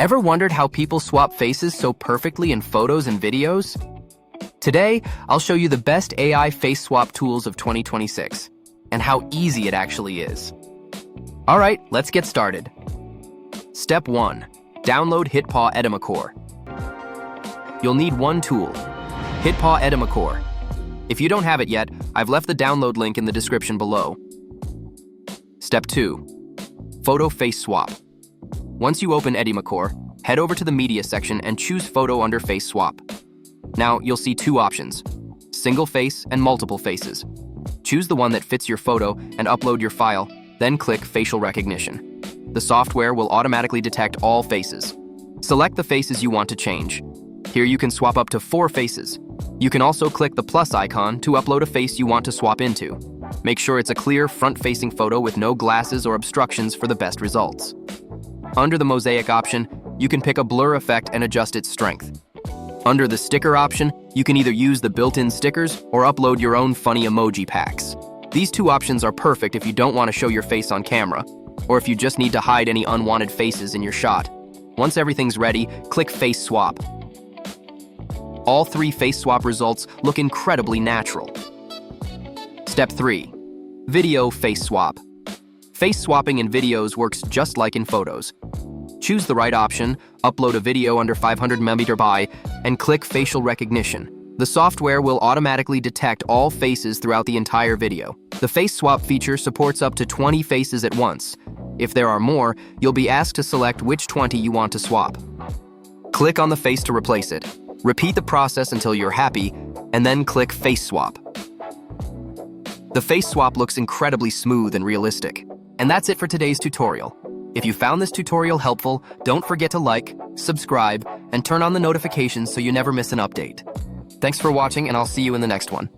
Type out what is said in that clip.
Ever wondered how people swap faces so perfectly in photos and videos? Today, I'll show you the best AI face swap tools of 2026 and how easy it actually is. All right, let's get started. Step 1. Download HitPaw Edimakor. You'll need one tool, HitPaw Edimakor. If you don't have it yet, I've left the download link in the description below. Step 2. Photo Face Swap. Once you open Edimakor, head over to the Media section and choose Photo under Face Swap. Now, you'll see two options, single face and multiple faces. Choose the one that fits your photo and upload your file, then click Facial Recognition. The software will automatically detect all faces. Select the faces you want to change. Here you can swap up to 4 faces. You can also click the plus icon to upload a face you want to swap into. Make sure it's a clear front-facing photo with no glasses or obstructions for the best results. Under the mosaic option, you can pick a blur effect and adjust its strength. Under the sticker option, you can either use the built-in stickers or upload your own funny emoji packs. These two options are perfect if you don't want to show your face on camera, or if you just need to hide any unwanted faces in your shot. Once everything's ready, click Face Swap. All 3 face swap results look incredibly natural. Step 3. Video Face Swap. Face swapping in videos works just like in photos. Choose the right option, upload a video under 500 MB, and click Facial Recognition. The software will automatically detect all faces throughout the entire video. The face swap feature supports up to 20 faces at once. If there are more, you'll be asked to select which 20 you want to swap. Click on the face to replace it. Repeat the process until you're happy, and then click Face Swap. The face swap looks incredibly smooth and realistic. And that's it for today's tutorial. If you found this tutorial helpful, don't forget to like, subscribe, and turn on the notifications so you never miss an update. Thanks for watching, and I'll see you in the next one.